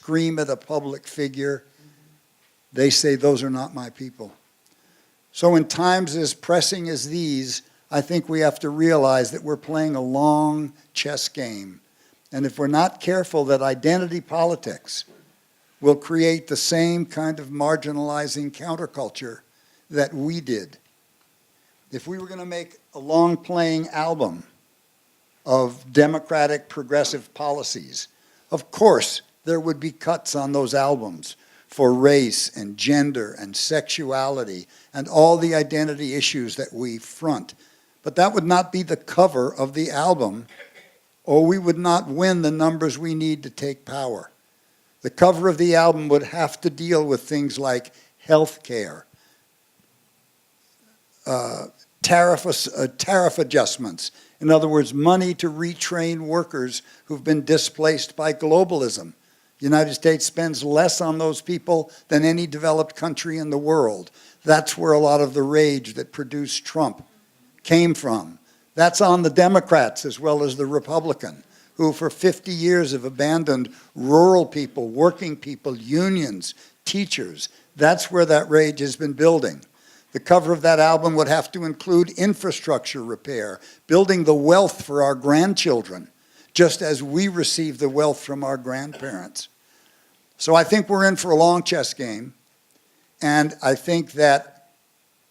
scream at a public figure, they say, those are not my people. So in times as pressing as these, I think we have to realize that we're playing a long chess game. And if we're not careful, that identity politics will create the same kind of marginalizing counterculture that we did. If we were going to make a long-playing album of democratic progressive policies, of course there would be cuts on those albums for race and gender and sexuality and all the identity issues that we front. But that would not be the cover of the album, or we would not win the numbers we need to take power. The cover of the album would have to deal with things like health care, tariff adjustments. In other words, money to retrain workers who've been displaced by globalism. The United States spends less on those people than any developed country in the world. That's where a lot of the rage that produced Trump came from. That's on the Democrats as well as the Republican, who for 50 years have abandoned rural people, working people, unions, teachers. That's where that rage has been building. The cover of that album would have to include infrastructure repair, building the wealth for our grandchildren, just as we received the wealth from our grandparents. So I think we're in for a long chess game, and I think that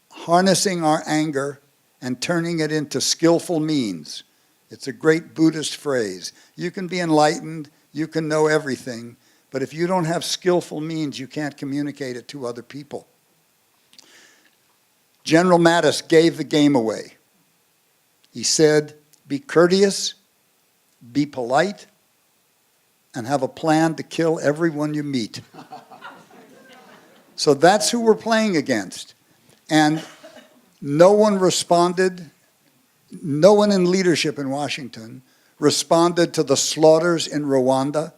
harnessing our anger and turning it into skillful means, it's a great Buddhist phrase. You can be enlightened, you can know everything, but if you don't have skillful means, you can't communicate it to other people. General Mattis gave the game away. He said, be courteous, be polite, and have a plan to kill everyone you meet. So that's who we're playing against. And no one responded, no one in leadership in Washington responded to the slaughters in Rwanda,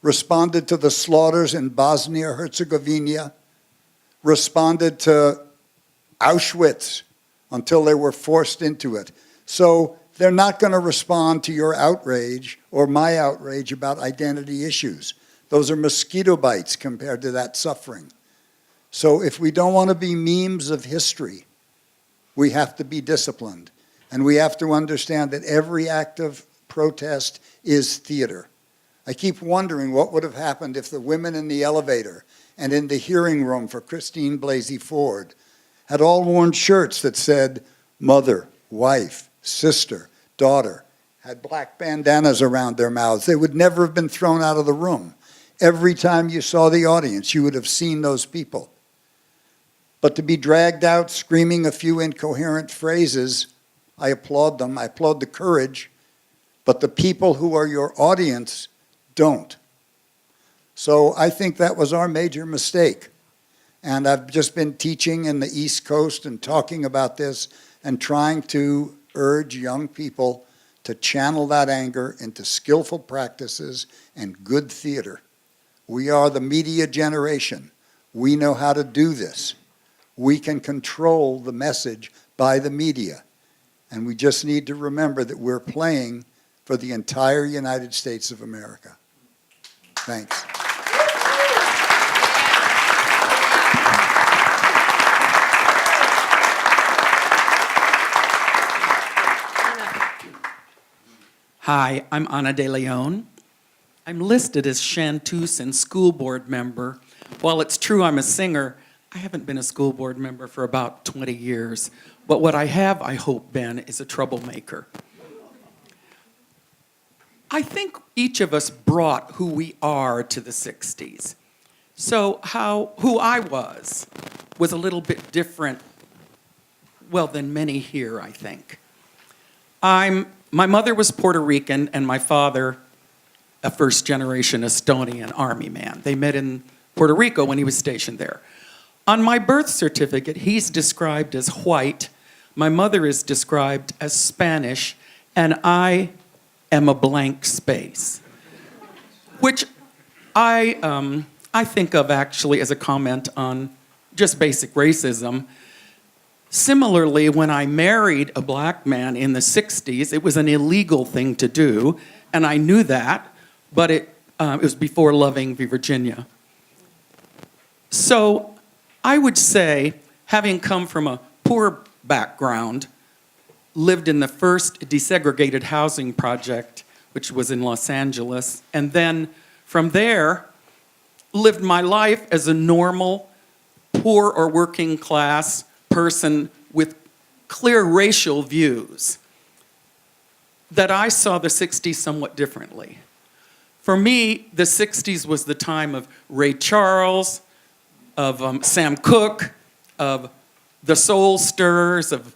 responded to the slaughters in Bosnia-Herzegovina, responded to Auschwitz until they were forced into it. So they're not going to respond to your outrage or my outrage about identity issues. Those are mosquito bites compared to that suffering. So if we don't want to be memes of history, we have to be disciplined. And we have to understand that every act of protest is theater. I keep wondering what would have happened if the women in the elevator and in the hearing room for Christine Blasey Ford had all worn shirts that said mother, wife, sister, daughter, had black bandanas around their mouths. They would never have been thrown out of the room. Every time you saw the audience, you would have seen those people. But to be dragged out screaming a few incoherent phrases, I applaud them. I applaud the courage. But the people who are your audience don't. So I think that was our major mistake. And I've just been teaching in the East Coast and talking about this and trying to urge young people to channel that anger into skillful practices and good theater. We are the media generation. We know how to do this. We can control the message by the media. And we just need to remember that we're playing for the entire United States of America. Thanks. Hi, I'm Ana de Leon. I'm listed as chanteuse and school board member. While it's true I'm a singer, I haven't been a school board member for about 20 years. But what I have, I hope, been is a troublemaker. I think each of us brought who we are to the 60s. So who I was a little bit different, well, than many here, I think. My mother was Puerto Rican and my father a first-generation Estonian army man. They met in Puerto Rico when he was stationed there. On my birth certificate, he's described as white, my mother is described as Spanish, and I am a blank space, which I think of actually as a comment on just basic racism. Similarly, when I married a black man in the 60s, it was an illegal thing to do, and I knew that, but It was before Loving v. Virginia. So I would say, having come from a poor background, lived in the first desegregated housing project, which was in Los Angeles, and then from there, lived my life as a normal, poor or working class person with clear racial views, that I saw the 60s somewhat differently. For me, the 60s was the time of Ray Charles, of Sam Cooke, of the Soul Stirrers, of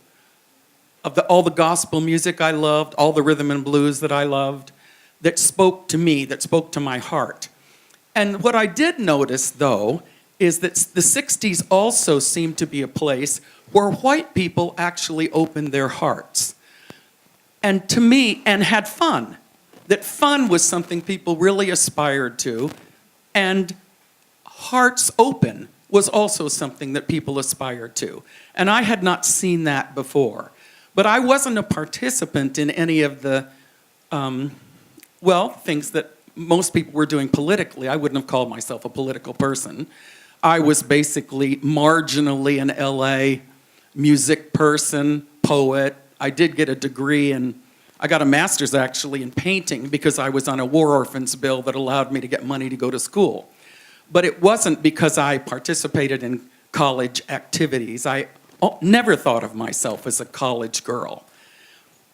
all the gospel music I loved, all the rhythm and blues that I loved, that spoke to me, that spoke to my heart. And what I did notice, though, is that the 60s also seemed to be a place where white people actually opened their hearts. And to me, and had fun. That fun was something people really aspired to, and hearts open was also something that people aspired to. And I had not seen that before. But I wasn't a participant in any of the, things that most people were doing politically. I wouldn't have called myself a political person. I was basically marginally an LA music person, poet. I did get a degree in, I got a master's actually in painting because I was on a war orphans bill that allowed me to get money to go to school. But it wasn't because I participated in college activities. I never thought of myself as a college girl.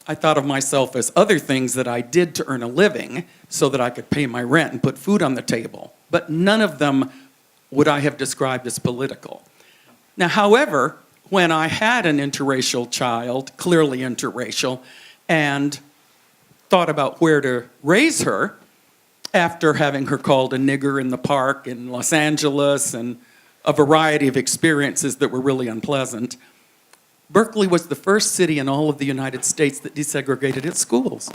I thought of myself as other things that I did to earn a living so that I could pay my rent and put food on the table. But none of them would I have described as political. Now, however, when I had an interracial child, clearly interracial, and thought about where to raise her after having her called a nigger in the park in Los Angeles and a variety of experiences that were really unpleasant, Berkeley was the first city in all of the United States that desegregated its schools.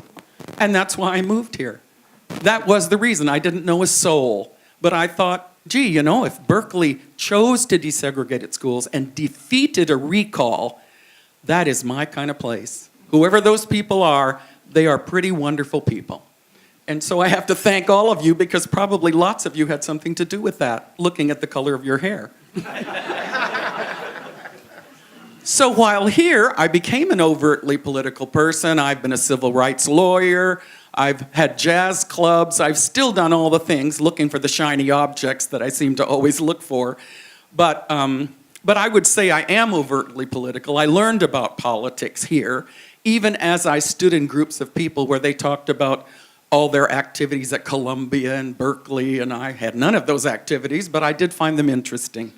And that's why I moved here. That was the reason. I didn't know a soul. But I thought, gee, you know, if Berkeley chose to desegregate its schools and defeated a recall, that is my kind of place. Whoever those people are, they are pretty wonderful people. And so I have to thank all of you because probably lots of you had something to do with that, looking at the color of your hair. So while here, I became an overtly political person. I've been a civil rights lawyer. I've had jazz clubs. I've still done all the things, looking for the shiny objects that I seem to always look for. But I would say I am overtly political. I learned about politics here, even as I stood in groups of people where they talked about all their activities at Columbia and Berkeley, and I had none of those activities, but I did find them interesting.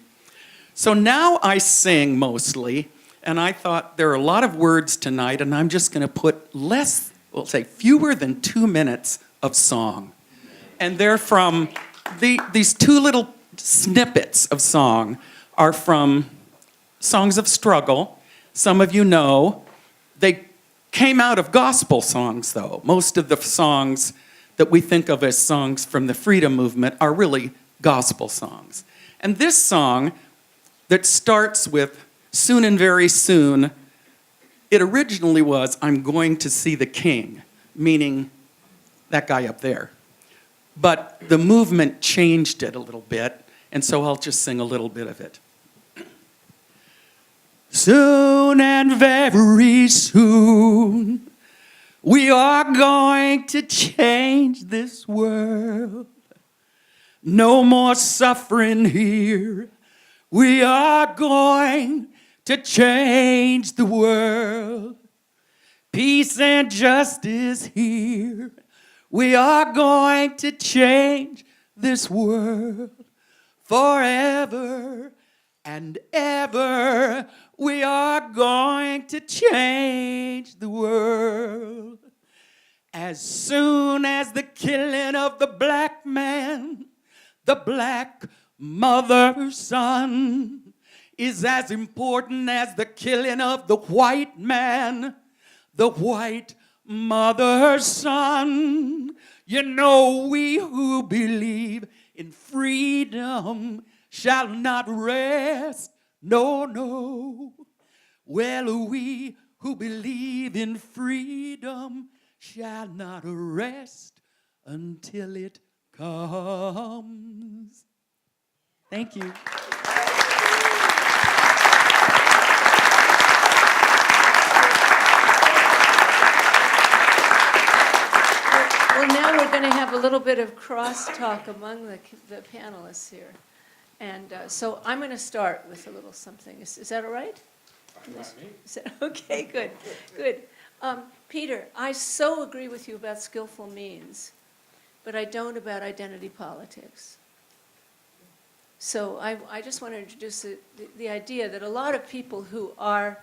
So now I sing mostly, and I thought there are a lot of words tonight, and I'm just going to put fewer than 2 minutes of song. And they're from, these two little snippets of song are from songs of struggle. Some of you know. They came out of gospel songs, though. Most of the songs that we think of as songs from the freedom movement are really gospel songs. And this song that starts with soon and very soon, it originally was, I'm going to see the king, meaning that guy up there. But the movement changed it a little bit, and so I'll just sing a little bit of it. Soon and very soon, we are going to change this world. No more suffering here. We are going to change the world. Peace and justice here. We are going to change this world forever and ever. We are going to change the world. As soon as the killing of the black man, the black mother's son, is as important as the killing of the white man, the white mother's son. You know, we who believe in freedom shall not rest. No, no. Well, we who believe in freedom shall not rest until it comes. Thank you. Well, now we're going to have a little bit of crosstalk among the panelists here. And so I'm going to start with a little something. Is that all right? Okay, good, good. Peter, I so agree with you about skillful means, but I don't about identity politics. So I just want to introduce the idea that a lot of people who are,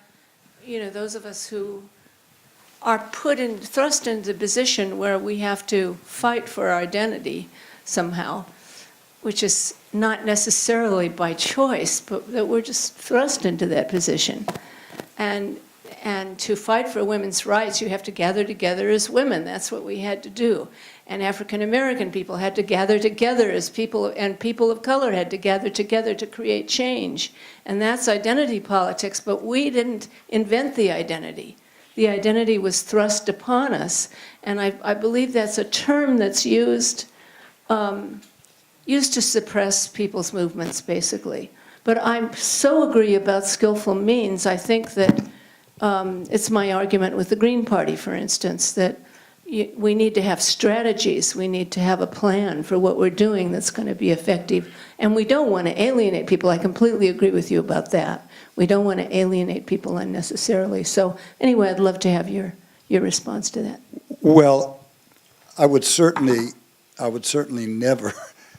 those of us who are thrust into the position where we have to fight for our identity somehow, which is not necessarily by choice, but that we're just thrust into that position. And to fight for women's rights, you have to gather together as women. That's what we had to do. And African American people had to gather together as people, and people of color had to gather together to create change. And that's identity politics, but we didn't invent the identity. The identity was thrust upon us, and I believe that's a term that's used to suppress people's movements, basically. But I so agree about skillful means. I think that it's my argument with the Green Party, for instance, that we need to have strategies. We need to have a plan for what we're doing that's going to be effective. And we don't want to alienate people. I completely agree with you about that. We don't want to alienate people unnecessarily. So anyway, I'd love to have your response to that. Well, I would certainly never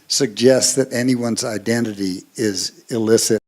suggest that anyone's identity is illicit.